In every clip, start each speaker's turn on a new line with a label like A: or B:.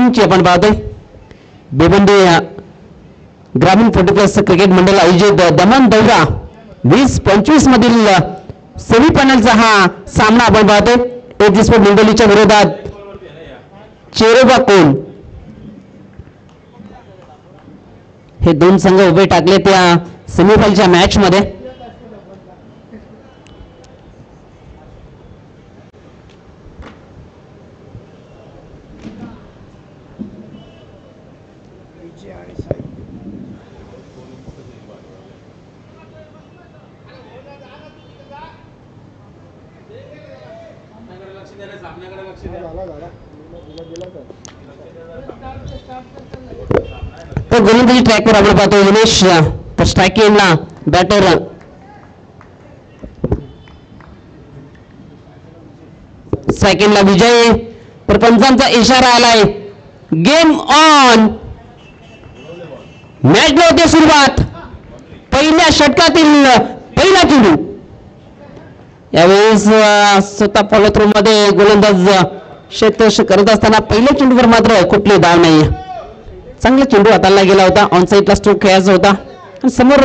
A: टीमची आपण पाहतोय. बेबंदी ग्रामीण 40+ क्रिकेट मंडळ आयोजित दमन दौरा 20-25 मधील सेमीफायनलचा हा सामना आपण पाहतोय. एजी स्पोर्ट हिंगोलीच्या विरोधात चेरोबा कोण हे दोन संघ उभे टाकले त्या सेमीफायनलच्या मॅच मध्ये. तो गोलंदाजी ट्रॅकवर आपण पाहतो. दिनेश तर स्ट्राईक एंडला बॅटर सेकंडला विजय. तर पंचांचा इशारा आलाय. Game on. मॅचला होते सुरुवात. पहिल्या षटकातील पहिला चेंडू. यावेळेस स्वतः फॉलो थ्रो मध्ये गोलंदाज क्षेत्ररक्षण करत असताना पहिल्या चेंडूवर मात्र कुठली धाव नाही. चांगला चेंडू हाताला गेला होता. ऑन साईडला स्ट्रोक खेळायचा होता. समोर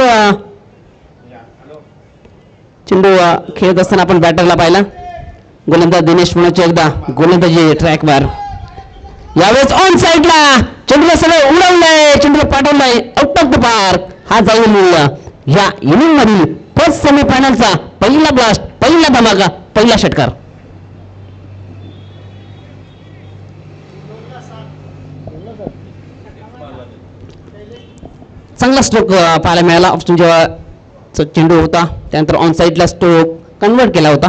A: चेंडू खेळत असताना आपण बॅटरला पाहिला. गोलंदाज दिनेश पुण्याची एकदा गोलंदाजी ट्रॅकवर. यावेळेस ऑन साईडला चेंडूला सगळं उडवलंय. चेंडूला पाठवलंय आउट ऑफ द पार्क. हा जाईल या इनिंग मधील फर्स्ट सेमीफायनलचा पहिला ब्लास्ट, पहिला धमाका, पहिला षटकार. चांगला स्ट्रोक पाहायला मिळाला. ऑप्शन जेव्हा चेंडू होता त्यानंतर ऑन साईडला स्ट्रोक कन्वर्ट केला होता.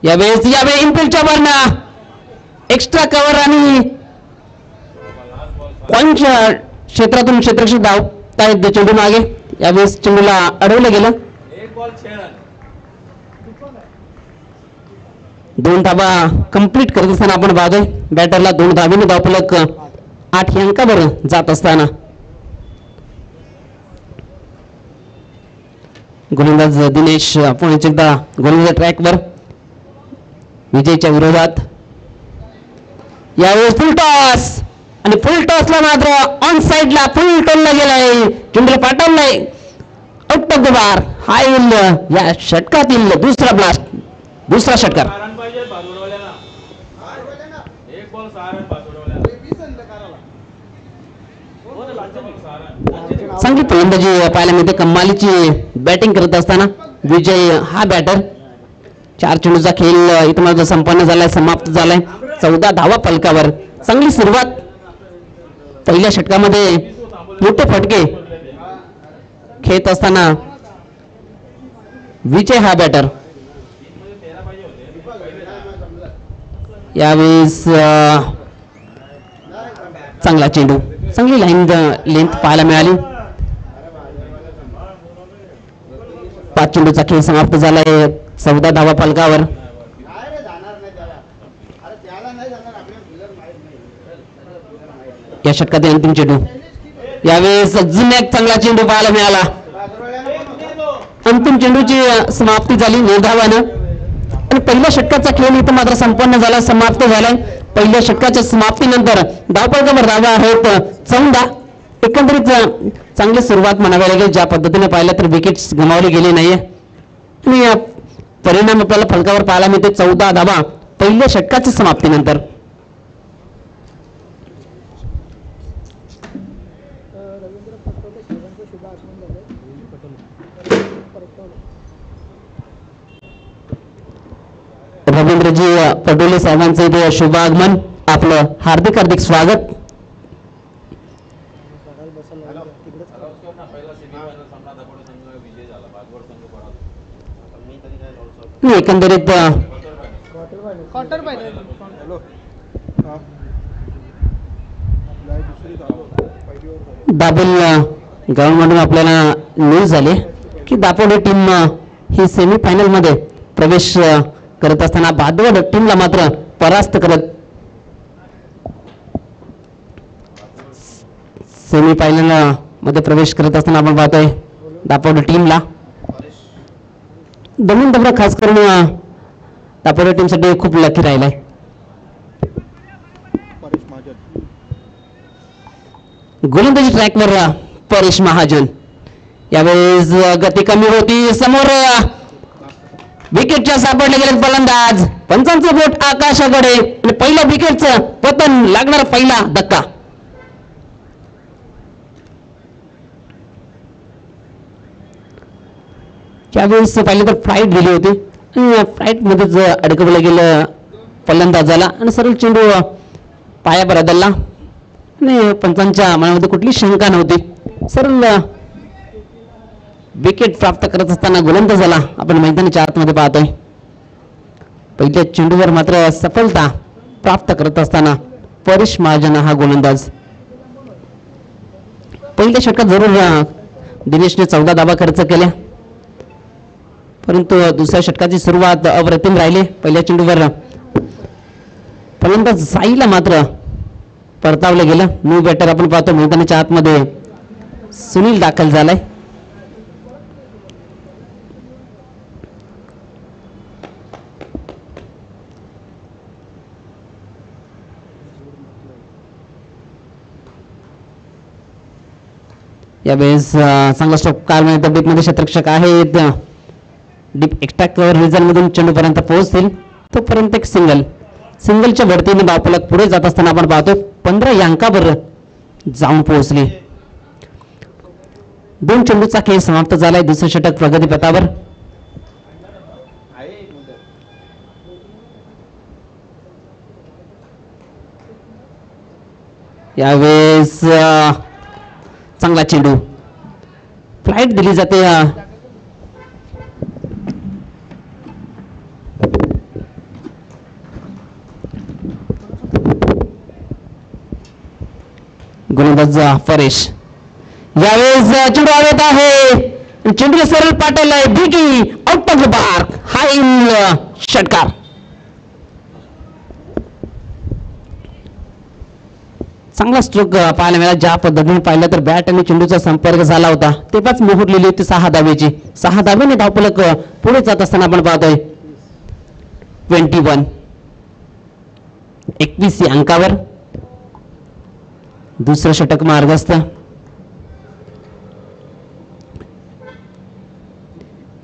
A: यावेळेस इनफिल्डच्या वरना एक्स्ट्रा कव्हर आणि पॉइंटच्या क्षेत्रातून क्षेत्ररक्षक धावतायत चेंडू मागे. यावेळेस चेंडूला अडवलं गेलं. 2 धाबा कंप्लीट करत असताना आपण पाहतोय बॅटरला 2 धाबीने धावफलक 8 अंकावर जात असताना गोलंदाज दिनेश पुण्याची एकदा गोलंदाज ट्रॅकवर विजयच्या विरोधात. यावेळेस फुल टॉस आणि फुल टॉसला मात्र ऑन साईडला फुल टोलला गेलाय. चेंडूला पाठवलाय आउट ऑफ द बार. हा येईल या षटकातील दुसरा ब्लास्ट, दुसरा षटकार. चांगली फलंदाजी पाहायला मिळते. कमालीची बॅटिंग करत असताना विजय हा बॅटर. 4 चेंडूचा खेळ इथं माझा संपन्न झालाय, समाप्त झालाय. 14 धावा फलकावर. चांगली सुरुवात. पहिल्या षटकामध्ये मोठे फटके खेळत असताना विजय हा बॅटर. यावेळेस चांगला चेंडू, चांगली लाईन लेंथ पाहायला मिळाली. 5 चेंडूचा खेळ समाप्त झालाय. 14 धावा फलकावर. या षटकातील अंतिम चेंडू. यावेळेस अजून एक चांगला चेंडू पाहायला मिळाला. अंतिम चेंडूची समाप्ती झाली निर्धावानं आणि पहिल्या षटकाचा खेळ इथं मात्र संपन्न झाला, समाप्त झालाय. पहिल्या षटकाच्या समाप्तीनंतर धावफलकावर धावा आहेत 14. एकंदरीत चांगली सुरुवात म्हणावी लागेल. ज्या पद्धतीने पाहिलं तर विकेट्स गमावली गेली नाहीये आणि परिणाम आपल्याला फलकावर पाहायला मिळते 14 धावा पहिल्या षटकाच्या समाप्तीनंतर. रवींद्रजी पटोले साहेबांचे इथे शुभ आगमन. आपलं हार्दिक हार्दिक स्वागत. एकंदरीत दापोली ग्राउंड मधून आपल्याला न्यूज झाली की दापोली टीम ही सेमीफायनल मध्ये प्रवेश करत असताना भादवड टीमला मात्र परास्त करत सेमीफायनल मध्ये प्रवेश करत असताना आपण पाहतोय दापोली टीमला. दमन दबरा खास करून दापोली टीमसाठी खूप लकी राहिलाय. गोलंदाजी ट्रॅकवर परेश महाजन. यावेळेस गती कमी होती. समोर विकेटच्या सापडले गेले फलंदाज. पंचांचं बोट आकाशाकडे आणि पहिल्या विकेटचं पतन, लागणारा पहिला धक्का. त्यावेळेस पाहिलं तर फ्लाईट दिली होती. फ्लाईट मध्येच अडकवलं गेलं फलंदाजाला आणि सरळ चेंडू पाया बदलला आणि पंचांच्या मनामध्ये कुठली शंका नव्हती. सरळ विकेट प्राप्त करत असताना गोलंदाजाला आपण मैदानाच्या आतमध्ये पाहतोय. पहिल्या चेंडूवर मात्र सफलता प्राप्त करत असताना परेश महाजन हा गोलंदाज. पहिल्या षटकात जरूर दिनेशने 14 धावा खर्च केल्या, परंतु दुसऱ्या षटकाची सुरुवात अप्रतिम राहिली. पहिल्या चेंडूवर फलंदाज साईला मात्र परतावलं गेलं. न्यू बॅटर आपण पाहतो मैदानाच्या आतमध्ये सुनील दाखल झालाय. यावेळेस चांगला स्टॉप कार तब्येतमध्ये क्षेत्ररक्षक आहेत. डीप एक्स्ट्रा कव्हर रिझन मधून चेंडूपर्यंत पोहोचतील. तोपर्यंत एक सिंगलच्या भरतीने धावफलक पुढे जात असताना आपण पाहतो 15 या अंकावर जाऊन पोहोचले. 2 चेंडूचा खेळ समाप्त झालाय. दुसरं षटक प्रगतीपथावर. यावेळेस चांगला चेंडू, फ्लाईट दिली जाते. गोलंदाज परेश. यावेळेस चेंडू आवत आहे. चेंडूला सरळ पाठवलाय. बिगी आउट ऑफ द पार्क. हाय षटकार. चांगला स्ट्रोक पाहायला मिळाला. ज्या पद्धतीने पाहिलं तर बॅट आणि चेंडूचा संपर्क झाला होता तेव्हाच मोहरलेली होती 6 धावेची. 6 धावेने धावफलक पुढे जात असताना आपण पाहतोय 21 या अंकावर दुसरं षटक मार्गस्थ.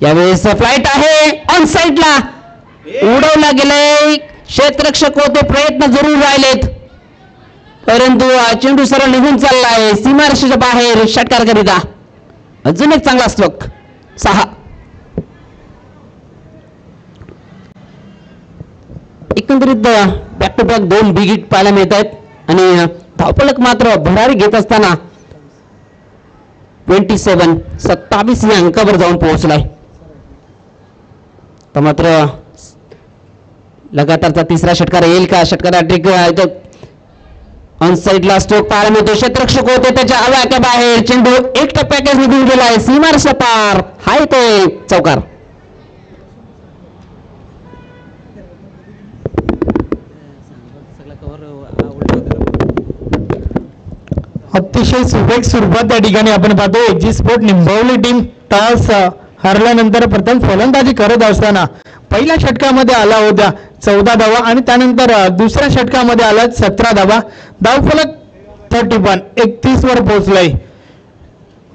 A: यावेळेस फ्लाईट आहे. ऑन साईडला उडवला गेलाय. क्षेत्ररक्षक होते, प्रयत्न जरूर राहिलेत, परंतु चेंडू सरळ निघून चाललाय सीमारेषेच्या बाहेर षटकार करिता. अजून एक चांगला स्ट्रोक. 6. एकंदरीत back to back 2 big hit पाहायला मिळत आहेत आणि धावफलक मात्र भरारी घेत असताना 27 या अंकावर जाऊन पोहोचलाय. तर मात्र लगातारचा तिसरा षटकार येईल का? षटकार ऑन साईडला स्ट्रोक पाहायला मिळतो. क्षेत्ररक्षक होते त्याच्या आव्याच्या बाहेर. चेंडू 1 टप्प्यातच निघून गेलाय सीमारेषा पार. हाय ते चौकार.
B: अतिशय सुरेख स्वरूपात या ठिकाणी आपण पाहतो एक्झी स्पोर्ट निंबवली टीम टॉस हरल्यानंतर प्रथम फलंदाजी करत असताना पहिल्या षटकामध्ये आला होता 14 धावा आणि त्यानंतर दुसऱ्या षटकामध्ये आला 17 धावा. धावफलक 31 वर पोहोचलाय.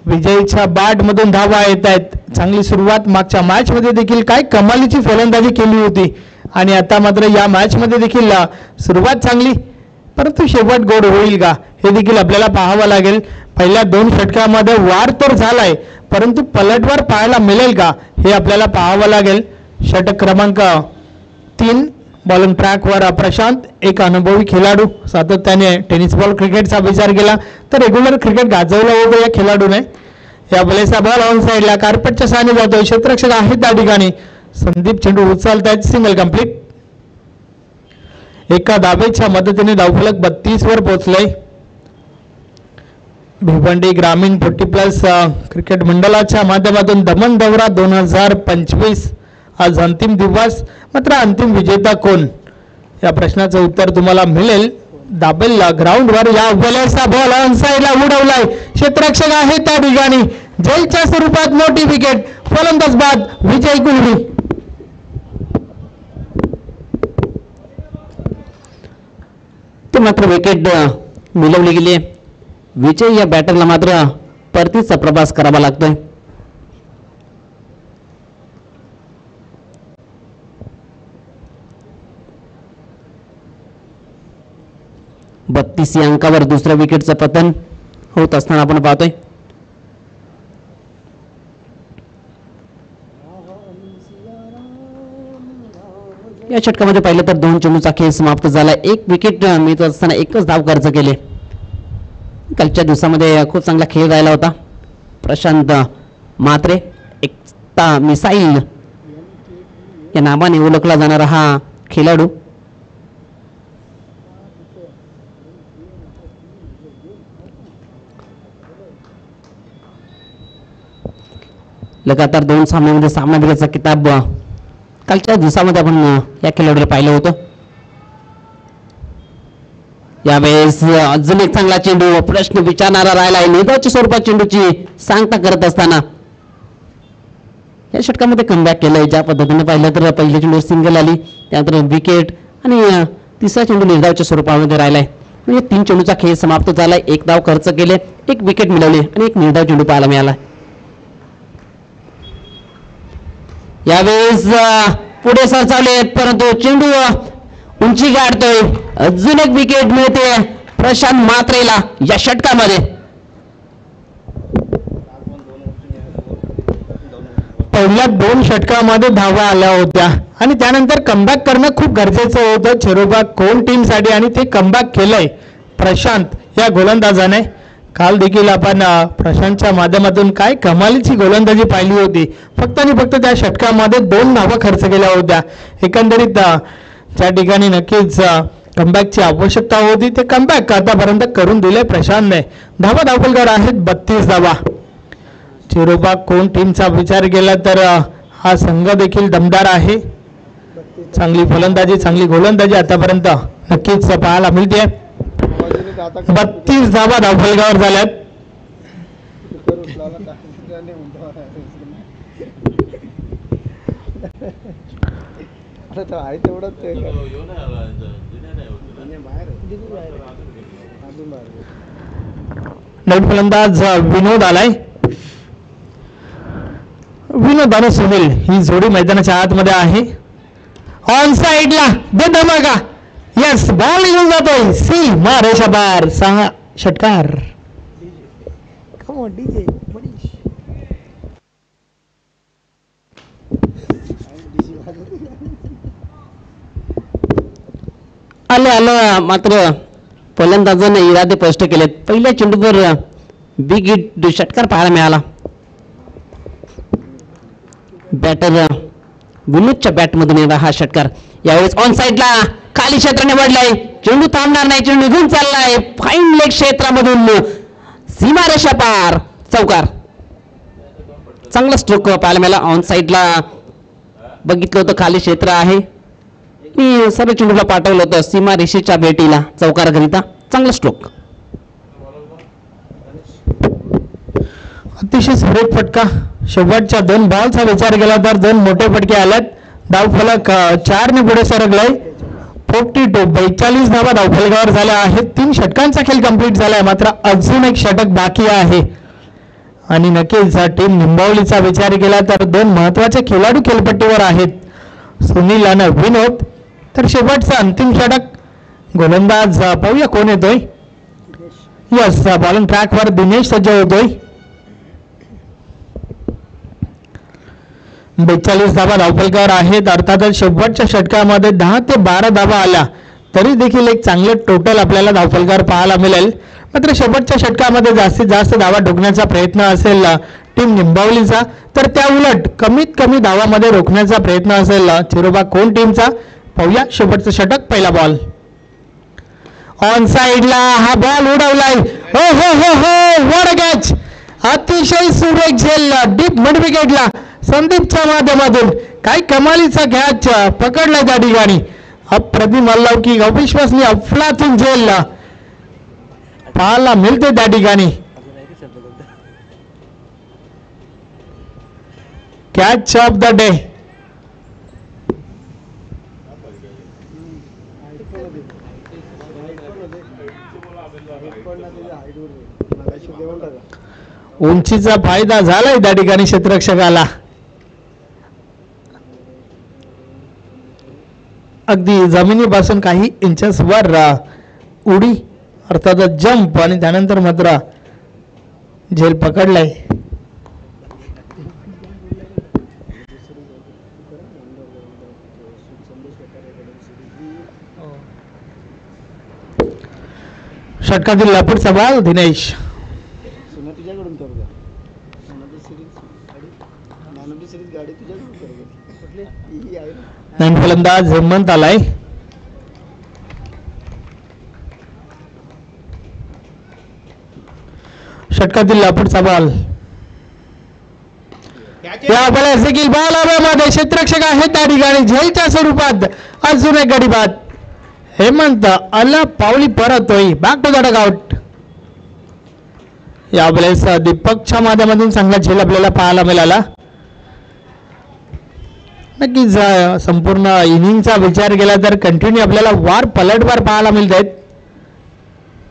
B: विजयच्या बॅट मधून धावा येत आहेत. चांगली सुरुवात मागच्या मॅच मध्ये देखील काय कमालीची फलंदाजी केली होती आणि आता मात्र या मॅच मध्ये देखील सुरुवात चांगली, परंतु शेवट गोड होईल का हे देखील आपल्याला पाहावं लागेल. पहिल्या 2 षटकामध्ये वार तर झालाय, परंतु पलटवार पाहायला मिळेल का हे आपल्याला पाहावं लागेल. षटक क्रमांक 3 बॉलिंग ट्रॅकवर प्रशांत, एक अनुभवी खेळाडू. सातत्याने टेनिस बॉल क्रिकेटचा विचार केला तर रेग्युलर क्रिकेट गाजवलं होतं या खेळाडूने. या बॉलचा बॉल ऑन साईडला कार्पेटच्या साने जातोय. क्षेत्ररक्षक आहेत त्या ठिकाणी. संदीप चेंडू उचलतायत. Single complete. एका धावेच्या मदतीने धावफलक 32 वर पोहोचलंय. भिवंडी ग्रामीण 40+ क्रिकेट मंडळाच्या माध्यमातून दमन दौरा 2025 आज अंतिम दिवस. मात्र अंतिम विजेता कोण या प्रश्नाचं उत्तर तुम्हाला मिळेल दाबेल ग्राउंडवर. या बॉलचा बॉल ऑन साईडला उडवलाय. क्षेत्ररक्षक आहे त्या ठिकाणी. जयच्या स्वरूपात मोठी विकेट. फलंदाज बाद विजय गुंडी.
A: ते मात्र विकेट मिळवली गेली. विजय या बॅटरला मात्र परतीचा प्रवास करावा लागतोय. बत्तीस या अंकावर दुसऱ्या विकेटचं पतन होत असताना आपण पाहतोय. या षटकामध्ये पाहिलं तर 2 चेंडूचा खेळ समाप्त झाला. 1 विकेट मिळत असताना एकच धाव खर्च केले. कालच्या दिवसामध्ये खूप चांगला खेळ राहिला होता. प्रशांत मात्रे एकता मिसाईल या नावाने ओळखला जाणारा हा खेळाडू लगातार 2 सामन्यामध्ये सामनावीराचा किताब कालच्या दिवसामध्ये आपण या खेळाडूला पाहिलं होतं. यावेळेस अजून एक चांगला चेंडू प्रश्न विचारणारा राहिला आहे. निर्धावाच्या स्वरूपात चेंडूची सांगता करत असताना या षटकामध्ये कमबॅक केलंय. ज्या पद्धतीने पाहिलं तर पहिल्या चेंडूवर सिंगल आली, त्यानंतर विकेट आणि तिसरा चेंडू निर्धावाच्या स्वरूपामध्ये राहिलाय. म्हणजे 3 चेंडूचा खेळ समाप्त झालाय. 1 धाव खर्च केले, 1 विकेट मिळवली आणि 1 निर्धाव चेंडू पाहायला मिळाला. यावेळेस पुढे सरसावले परंतु चेंडू उंची गाठतोय. अजून एक विकेट मिळते प्रशांत मात्रेला या षटकामध्ये.
B: पहिल्या 2 षटकामध्ये धावा आल्या होत्या आणि त्यानंतर कमबॅक करणं खूप गरजेचं होतं चिरोबा कोण टीमसाठी आणि ते कमबॅक केलंय प्रशांत या गोलंदाजाने. काल देखील आपण प्रशांतच्या माध्यमातून काय कमालीची गोलंदाजी पाहिली होती. फक्त आणि फक्त त्या षटकामध्ये 2 धावा खर्च केल्या होत्या. एकंदरीत त्या ठिकाणी नक्कीच कमबॅकची आवश्यकता होती. ते कमबॅक आतापर्यंत करून दिले प्रशांतने. धावा दाखलकार आहेत 32 धावा. चिरोबा कोण टीमचा विचार केला तर हा संघ देखील दमदार आहे. चांगली फलंदाजी चांगली गोलंदाजी आतापर्यंत नक्कीच पाहायला मिळते. 32 धावा धावफलकावर झाल्यात. नवीन फलंदाज विनोद आलाय. विनोद आणि सुनील ही जोडी मैदानाच्या आतमध्ये आहे. ऑन साइडला दे धमाका. यस बॉल निघून जातोय. सी रेषा बार 6 षटकार.
A: आलं मात्र फलंदाजाने इरादे स्पष्ट केलेत. पहिल्या चेंडूवर बिग हिट षटकार पाहायला मिळाला. बॅटर विनोदच्या बॅटमधून येणार हा षटकार. यावेळेस ऑन साइडला खाली क्षेत्र निवडलाय. चेंडू थांबणार नाही, चेंडू निघून चाललाय. फाईन लेग क्षेत्रामधून सीमारेषा पार चौकार. चांगला स्ट्रोक पाहायला मिळाला. ऑन साइडला बघितलं होतं खाली क्षेत्र आहे. मी सर्व चेंडूला पाठवलं होतं सीमारेषेच्या भेटीला चौकाराकरिता. चांगला स्ट्रोक.
B: अतिशय सुरेख फटका. शेवटच्या 2 बॉलचा विचार केला तर 2 मोठे फटके आल्यात. धावफलक 4 ने पुढे सरकलाय. 42 धावा धावफलकावर झाल्या आहेत. 3 षटकांचा खेळ कंप्लीट झालाय. मात्र अजून एक षटक बाकी आहे आणि नक्कीच टीम निंबावलीचा विचार केला तर 2 महत्वाचे खेळाडू खेळपट्टीवर आहेत, सुनील आणि विनोद. तर शेवटचं अंतिम षटक. गोलंदाज पाहूया कोण येतोय. यस बॉलिंग ट्रॅकवर दिनेश सज्ज होतोय. 42 धावा धावफलकावर आहेत. अर्थातच शेवटच्या षटकामध्ये 10 ते 12 धावा आल्या तरी देखील एक चांगले टोटल आपल्याला धावफलकार पाहायला मिळेल. मात्र शेवटच्या षटकामध्ये जास्तीत जास्त धावा ठोकण्याचा प्रयत्न असेल टीम निंबावलीचा तर त्या उलट कमीत कमी धावामध्ये रोखण्याचा प्रयत्न असेल चिरोबा कोण टीमचा. पाहूया शेवटचं षटक. पहिला बॉल ऑन साइडला. हा बॉल उडवलाय. हो हो हो हो व्हाट अ कॅच. अतिशय सुरेख झेल डीप मिड विकेटला संदीपच्या माध्यमातून. काय कमालीचा कॅच पकडलाय त्या ठिकाणी. अप्रतिम अलौकिक अविश्वसनीय अफलातून झेल पाहायला मिळते त्या ठिकाणी. Catch of the day. उंचीचा फायदा झालाय त्या ठिकाणी क्षेत्ररक्षकाला. अगदी जमिनीपासून काही इंचेस वर उडी अर्थात जंप आणि त्यानंतर मात्र झेल पकडलाय. षटकातील लापूरचा बॉल दिनेश. नवीन फलंदाज हेमंत आलाय. षटकातील लापूरचा बॉल. या बॉलर्स देखील बॉल हवेमध्ये क्षेत्ररक्षक आहे त्या ठिकाणी झेलच्या स्वरूपात अजून एक गडी बाद. हेमंत आला पावली परत होई बॅक टू द डगआउट. यावेळेस दीपकच्या माध्यमातून चांगला झेल आपल्याला पाहायला मिळाला. नक्कीच संपूर्ण इनिंगचा विचार केला तर कंटिन्यू आपल्याला वार पलटवार पाहायला मिळत आहेत.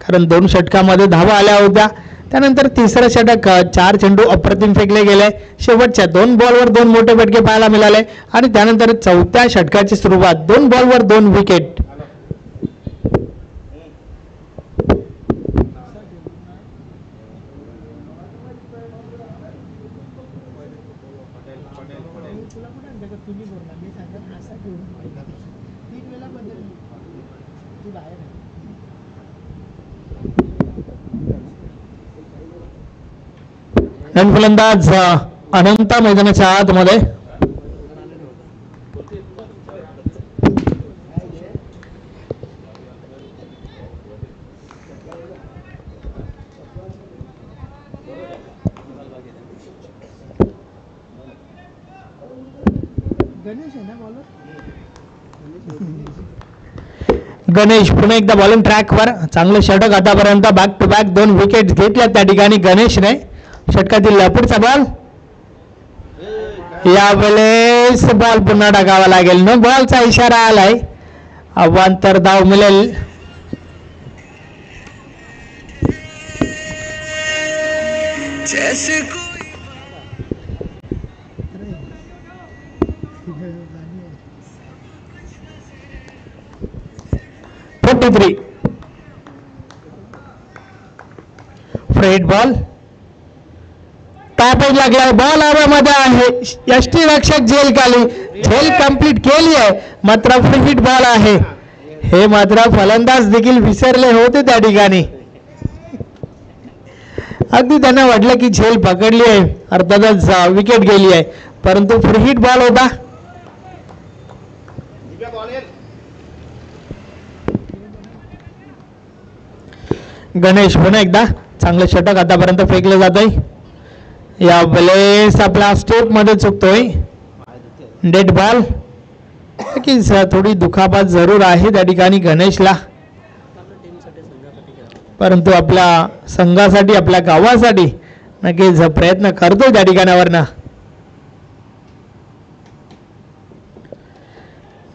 B: कारण 2 षटकामध्ये धावा आल्या होत्या. त्यानंतर तिसरं षटक 4 चेंडू अप्रतिम फेकले गेले. शेवटच्या 2 बॉलवर 2 मोठे फटके पाहायला मिळाले आणि त्यानंतर चौथ्या षटकाची सुरुवात 2 बॉलवर 2 विकेट. नवीन फलंदाज अनंत मैदानाच्या आतमध्ये. गणेश पुन्हा एकदा बॉलिंग ट्रॅकवर. चांगलं षटक आतापर्यंत बॅक टू बॅक 2 विकेट घेतल्या त्या ठिकाणी गणेशने. षटकातील पुढचा बॉल. यावेळेस बॉल पुन्हा टाकावा लागेल. नो बॉलचा इशारा आलाय. अवांतर धाव मिळेल. जैसे 43 फ्रेट बॉल. तापच लागला. बॉल हवेमध्ये आहे. यष्टी रक्षक झेल खाली. झेल कंप्लीट केली आहे मात्र फ्री हिट बॉल आहे. हे मात्र फलंदाज देखील विसरले होते त्या ठिकाणी. अगदी त्यांना वाटलं की झेल पकडली आहे अर्थातच विकेट गेली आहे परंतु फ्री हिट बॉल होता. गणेश पुन्हा एकदा चांगलं षटक आतापर्यंत फेकलं जात आहे. यावेळेस आपला स्टेप मध्ये चुकतोय. Dead ball. की थोडी दुखापत जरूर आहे त्या ठिकाणी गणेशला परंतु आपल्या संघासाठी आपल्या गावासाठी नक्कीच प्रयत्न करतोय त्या ठिकाणावरनं.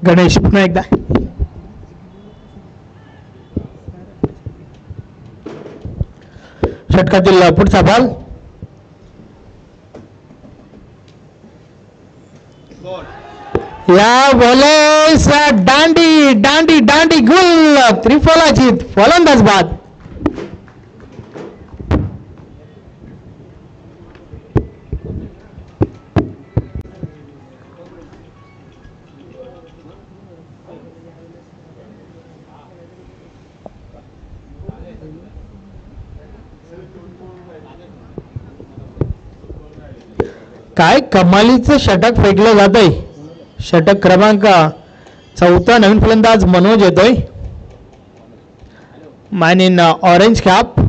B: गणेश पुन्हा एकदा. षटकातील पुढचा बॉल. या बॉलेस दांडी दांडी दांडी गुल त्रिफलाजीत फलंदाज बाद. काय कमालीचं षटक फेकलं जातंय. षटक क्रमांक 4 नवीन फलंदाज मनोज येतोय. Man in orange cap.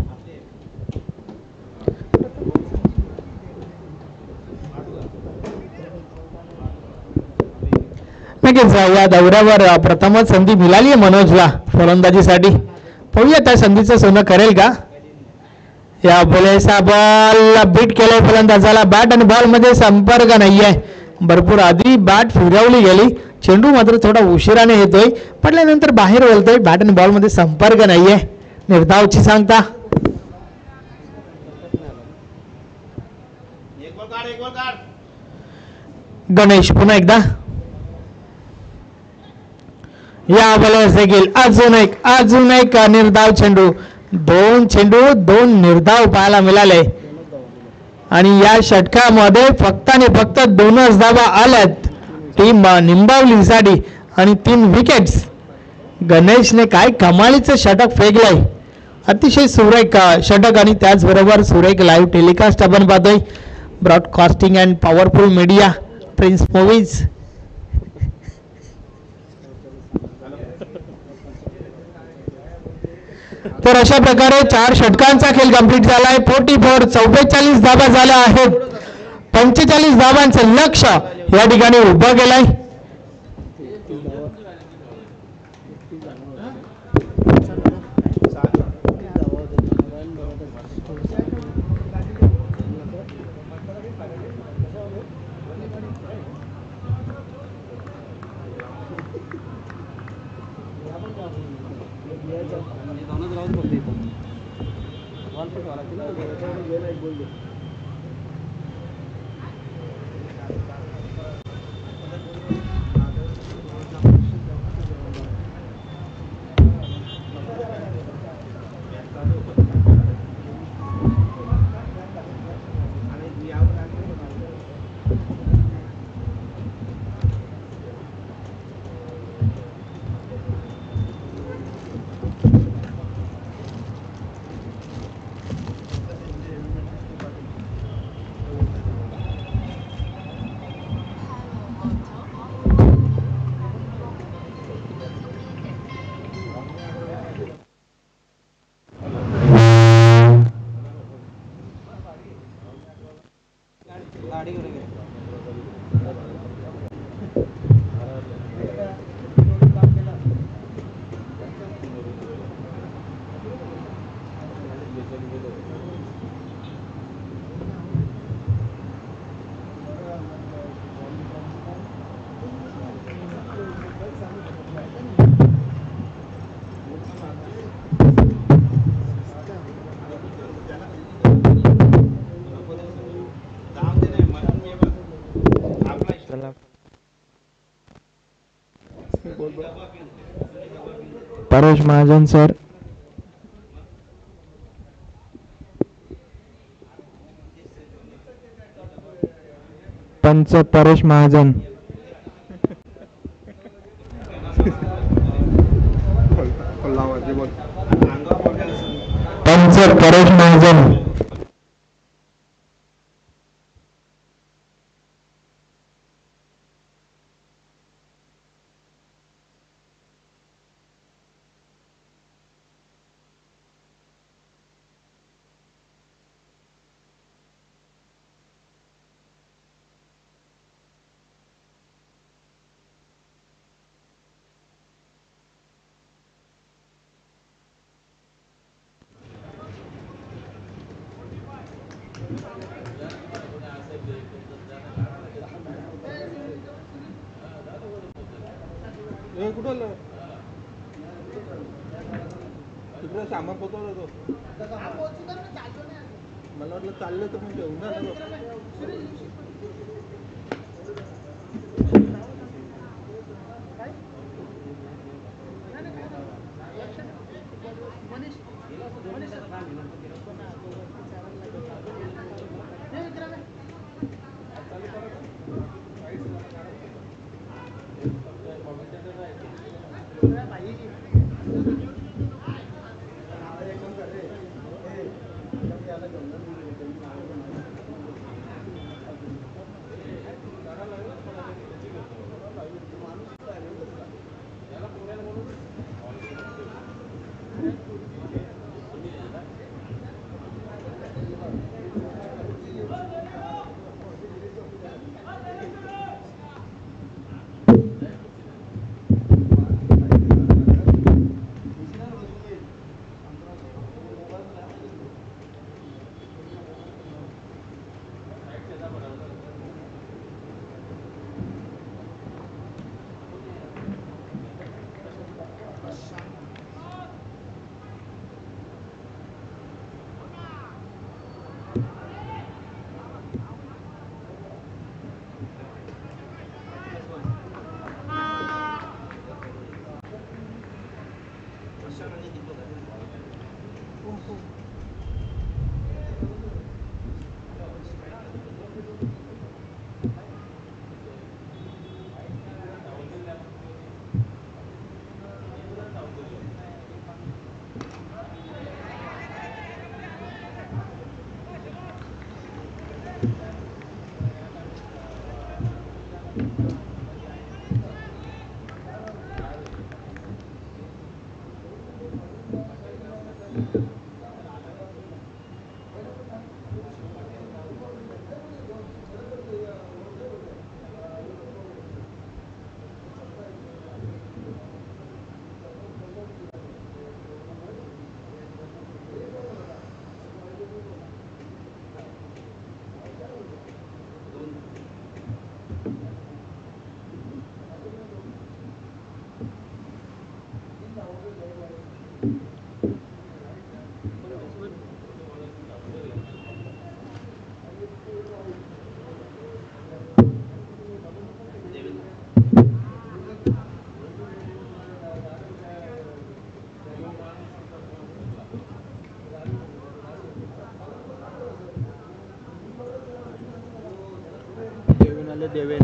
B: नक्कीच या दौऱ्यावर प्रथमच संधी मिळाली आहे मनोजला फलंदाजीसाठी. पाहूया त्या संधीचं सोनं करेल का. या बॉलचा बॉल बीट केलाय फलंदाजाला. बॅट आणि बॉल मध्ये संपर्क नाहीये. भरपूर आधी बॅट फिरवली गेली. चेंडू मात्र थोडा उशिराने येतोय. पडल्यानंतर बाहेर वळतोय. बॅट आणि बॉल मध्ये संपर्क नाहीये. निर्धावची सांगता. गणेश पुन्हा एकदा या बॉलवर देखील अजून एक निर्धाव चेंडू. 2 चेंडू 2 निर्धाव पाहायला मिळाले आणि या षटकामध्ये फक्त आणि फक्त 2च धावा आल्यात टीम निंबावलीसाठी आणि 3 विकेट्स. गणेशने काय कमालीचं षटक फेकलंय. अतिशय सुरेख षटक आणि त्याचबरोबर सुरेख लाईव्ह टेलिकास्ट आपण पाहतोय. Broadcasting and powerful media prince movies. तर अशा प्रकारे 4 षटकांचा खेळ कंप्लीट झालाय. 44 धावा झाल्या आहेत. 45 धावांचं लक्ष या ठिकाणी उभं केलंय.
C: परेश महाजन सर. पंच परेश महाजन. पंच परेश महाजन.
D: सामान पोहोचवलं मला वाटलं चाललं तर पण घेऊन
C: देवेन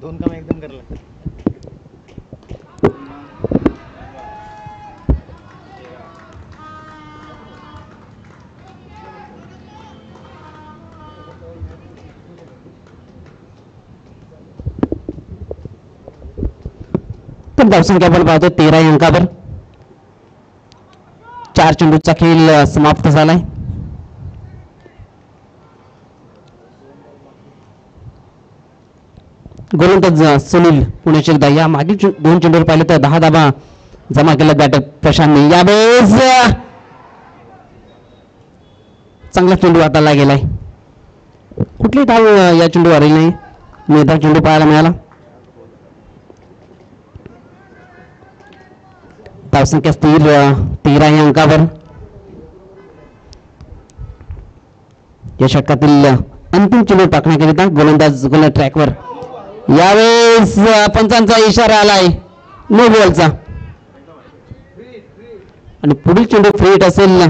C: दोन काम एकदम करायला लागतात.
A: तर धावसंख्या आपण पाहतो 13 अंकावर. 4 चेंडूचा खेळ समाप्त झालाय. गोलंदाज सुनील पुण्याचे एकदा या मागील 2 चेंडूवर पाहिले तर 10 धावा जमा केला बॅटर प्रशांतने. यावेळेस चांगला चेंडू हाताला गेलाय. कुठली धाव या चेंडूवर आली नाही. निर्धाव चेंडू पाहायला मिळाला. धावसंख्या स्थिर 13 या अंकावर. या षटकातील अंतिम चेंडू टाकण्याकरिता गोलंदाज गोल ट्रॅकवर. यावेळेस पंचांचा इशारा आलाय नो बॉलचा आणि पुढील चेंडू फ्रीट असेल.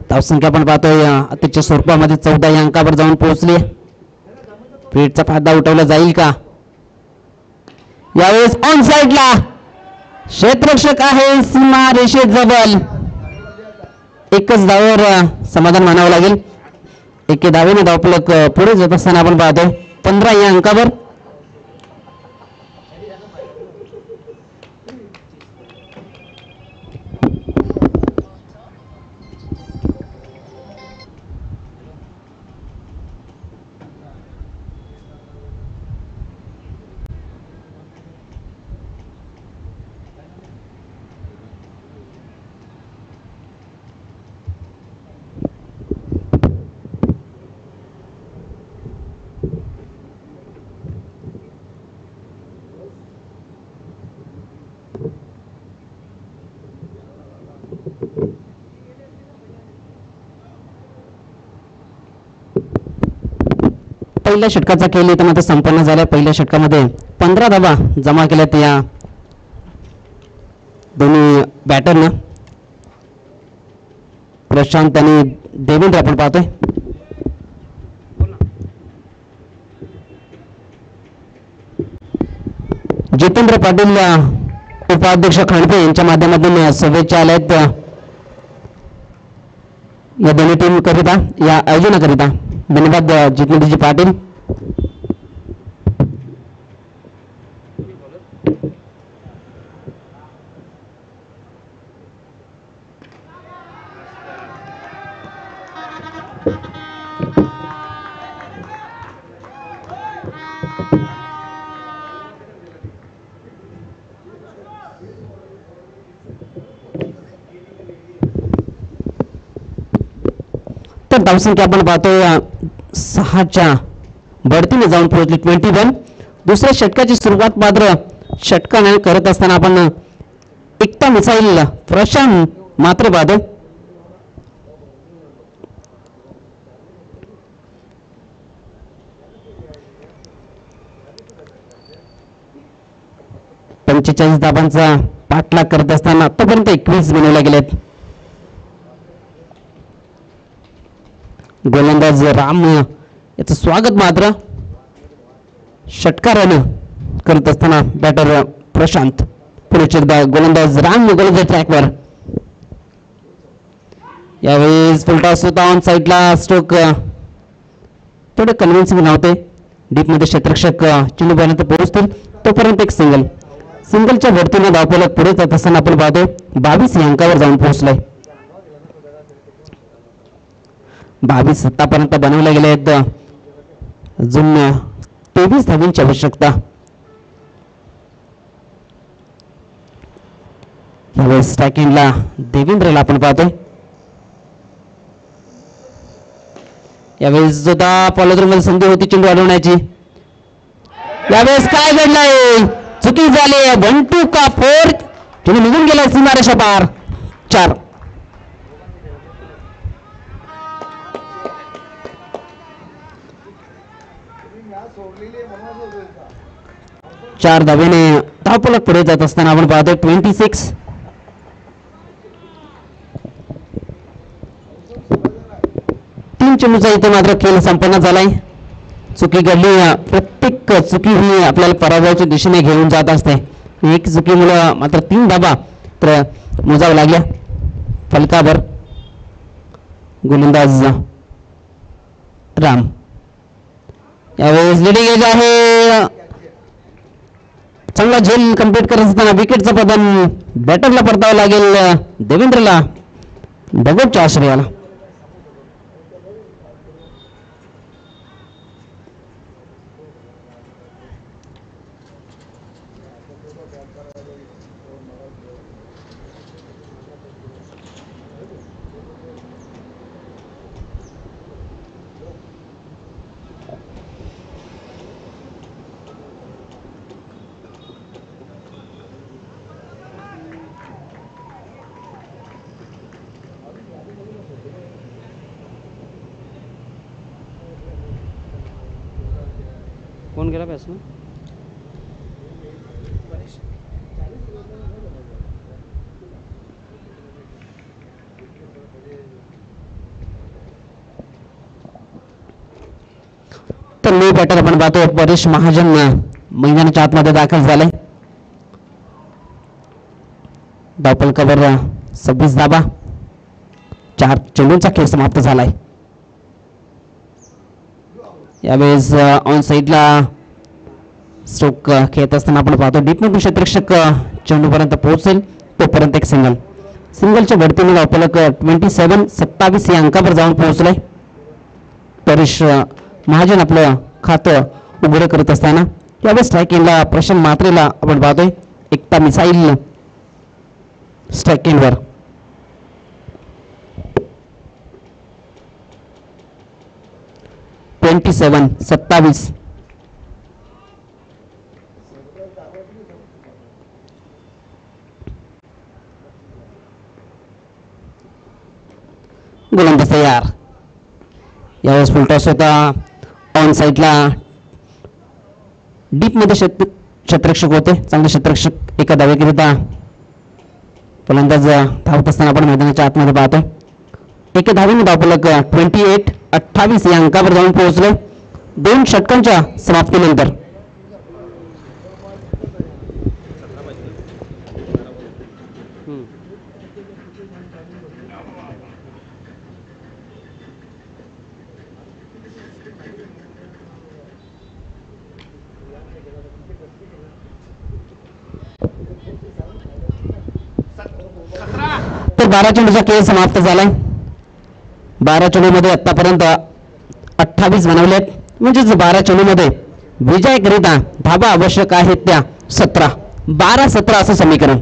A: धावसंख्या आपण पाहतोय अतिशय स्वरूपामध्ये 14 या अंकावर जाऊन पोहोचली. फ्रीटचा फायदा उठवला जाईल का. यावेळेस ऑन साइडला क्षेत्ररक्षक आहे सीमा रेषेजवळ. एकच धावेवर समाधान मानावं लागेल. एके धावेने धावफलक पुढे जात असताना आपण पाहतोय 15 या अंकावर. पहिल्या षटकाचा खेळ इथं मात्र संपन्न झाला. पहिल्या षटकामध्ये 15 धावा जमा केल्यात या दोन्ही बॅटरनं प्रशांत आणि देवेंद्र आपण पाहतोय. जितेंद्र पाटील उपाध्यक्ष खांडपे यांच्या माध्यमातून शुभेच्छा आल्यात या दोन्ही टीम करिता, या आयोजनाकरिता. धन्यवाद जितेंद्रजी पाटील. तर धावसंख्या आपण पाहतोय 6च्या बढतीने जाऊन पोहोचली 21. दुसऱ्या षटकाची सुरुवात मात्र षटकाने करत असताना आपण एकता मिसाईल प्रशांत मात्र पाहतोय. पंचेचाळीस धाबांचा पाठलाग करत असताना आतापर्यंत 21 बनवल्या गेलेत. गोलंदाज राम याचं स्वागत मात्र षटकारानं करत असताना बॅटर प्रशांत. पुढे एकदा गोलंदाज राम गोलंदाज ट्रॅकवर. यावेळेस फुलटॉस होता ऑन साईडला. स्ट्रोक थोडे कन्व्हिन्सिंग नव्हते. डीप मध्ये क्षेत्ररक्षक चेंडूपर्यंत पोहोचतील तोपर्यंत एक सिंगलच्या भरतीने धावफलक पुढे जात असताना आपण पाहतो 22 या अंकावर जाऊन पोहोचलाय. 22 आतापर्यंत बनवले गेले आहेत. अजून 23 धावांची आवश्यकता. यावेळेस स्ट्रायकिंगला देवेंद्रला आपण पाहतोय. यावेळेस सुद्धा पॉलोद्रोमध्ये संधी होती चेंडू अडवण्याची. यावेळेस काय घडलंय? चुकी झाली. 1-2 का 4 चेंडू निघून गेला सीमारेषा पार. 4 4 धावेने धावफलक पुढे जात असताना आपण पाहतोय 26. तीन चेंडूचा इथे मात्र खेळ संपन्न झालाय. चुकी घडली. प्रत्येक चुकी ही आपल्याला पराभवाच्या दिशेने घेऊन जात असते. एक चुकीमुळे मात्र 3 धाबा तर मोजाव्या लागल्या फलकावर. गोलंदाज राम यावेळेस लिडिंग एज आहे. चांगला झेल कंप्लीट करत असताना विकेटचं पतन बॅटरला परतावं लागेल. देवेंद्रला डगोटच्या आश्रयाला. कोण गेला बॅट्समन? तर न्यू बॅटर आपण पाहतो परेश महाजन मैदानाच्या आतमध्ये दाखल झालाय. धावफलकावर 26 धाबा. 4 चेंडूंचा खेळ समाप्त झालाय. यावेळेस ऑन साईडला स्ट्रोक खेळत असताना आपण पाहतो डीप मध्ये क्षेत्ररक्षक चेंडूपर्यंत पोहोचेल तोपर्यंत एक सिंगलच्या भरतीने धावफलक 27 या अंकावर जाऊन पोहोचलाय. परेश महाजन आपलं खातं उघडं करत असताना यावेळेस स्ट्रायकिंगला प्रशांत मात्रेला आपण पाहतोय. एकता मिसाईल स्ट्रायकिंगवर. (27) 27 गोलंदाज तयार. यावेळेस फुलटॉस होता ऑन साईडला. डीप मध्ये क्षेत्ररक्षक होते. चांगले क्षेत्ररक्षक एका धावेकरिता फलंदाज धावत असताना आपण मैदानाच्या आतमध्ये पाहतोय. एके धावेने धावफलक 28 या अंकावर जाऊन पोहोचले 2 षटकांच्या समाप्तीनंतर. तर 12 चेंडूचा खेळ समाप्त झालाय. 12 चेंडूमध्ये आतापर्यंत 28 बनवलेत, म्हणजेच 12 चेंडूमध्ये विजयाकरिता धाबा आवश्यक आहेत त्या 17. 12-17 असं समीकरण.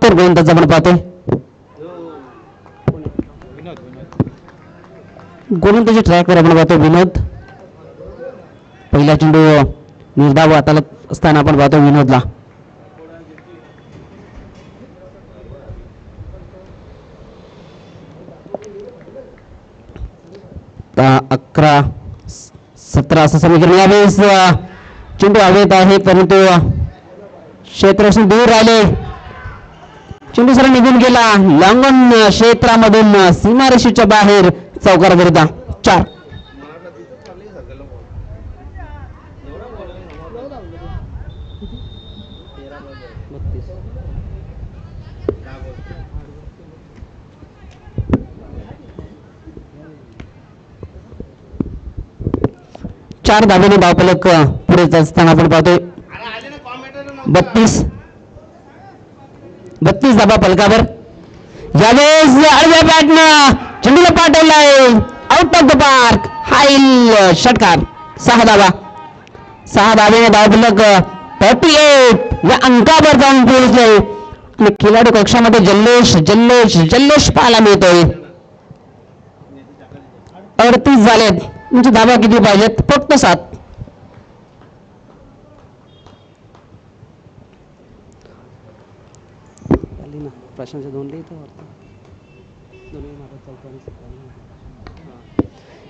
A: तर गोलंदाज आपण पाहतोय. गोलंदाजी ट्रॅकवर आपण पाहतो विनोद. पहिला चेंडू निर्धाव हाताळत असताना आपण पाहतो विनोदला. आता 11-17 असं समीकरण. यावेळेस चेंडू हवेत आहे, परंतु क्षेत्रापासून दूर राहिले. चेंडू सर निघून गेला लांगून क्षेत्रामधून सीमारेषेच्या बाहेर चौकाराकरिता 4. चार धावेने धावफलक पुढे असताना आपण पाहतोय 32 धाबा फलकावर. यावेळेस आडव्या बॅटनं चेंडूला पाठवलाय आउट ऑफ द पार्क. हाईल षटकार. 6 धावेने धावफलक 38 या अंकावर जाऊन पोहोचले आणि खेळाडू कक्षामध्ये जल्लोष पाहायला मिळतोय. 38 झालेत, म्हणजे धावा किती पाहिजेत? फक्त 7.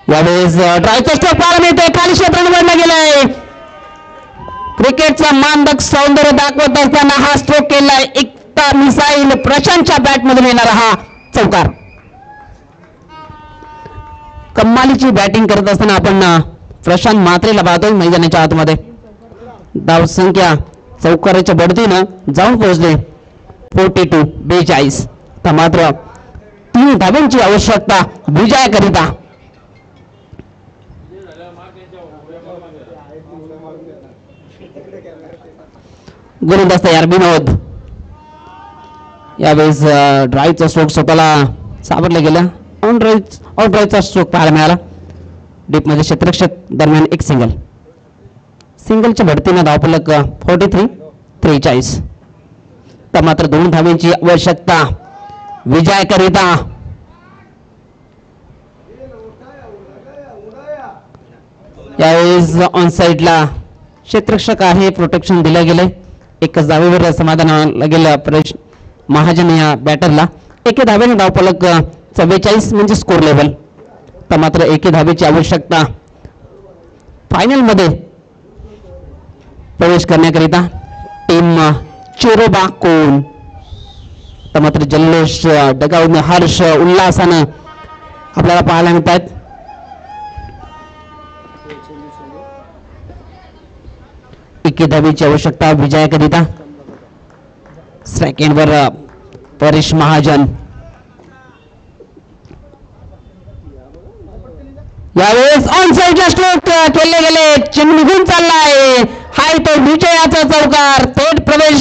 A: यावेळेस ड्राईव्हचा स्ट्रोक पाहायला मिळतोय. खाली क्षेत्र निवडलं गेलंय. क्रिकेटचा मानक सौंदर्य दाखवत असताना हा स्ट्रोक केलाय. एकता मिसाईल प्रशांतच्या बॅटमधून येणारा हा चौकार. कमालीची बॅटिंग करत असताना आपण प्रशांत म्हात्रेला पाहतोय मैदानाच्या आतमध्ये. धावसंख्या चौकाराच्या बढतीनं जाऊन पोहोचले 42. तर मात्र 3 धावांची आवश्यकता विजयाकरिता. गोलंदाज तयार विनोद. यावेळेस ड्राईव्हचा स्ट्रोक स्वतःला सावरला गेला. आउट ड्राईव्हचा स्ट्रोक पाहायला मिळाला. डीपमध्ये क्षेत्ररक्षक दरम्यान एक सिंगलच्या भडतीनं धावफलक 43. तर मात्र 2 धावांची आवश्यकता विजयाकरिता. यावेळेस ऑन साईडला क्षेत्ररक्षक आहे, प्रोटेक्शन दिलं गेलंय. एकच धावेवर समाधान गेलं परेश महाजन या बॅटरला. एके धावेने धावफलक 44 म्हणजे स्कोर लेवल. तर मात्र एके धावेची आवश्यकता फायनल मध्ये प्रवेश करण्याकरिता. टीम चिरोबा कोण. तर मात्र जल्लोष डगाऊन हर्ष उल्हासानं आपल्याला पाहायला मिळत आहेत. एके धावेची आवश्यकता विजयाकरिता. सेकंडवर परेश महाजन. यावेळेस ऑन साईडला स्ट्रोक केले गेले. चेंडू निघून चाललाय. हाय तो विजयाचा चौकार. थेट प्रवेश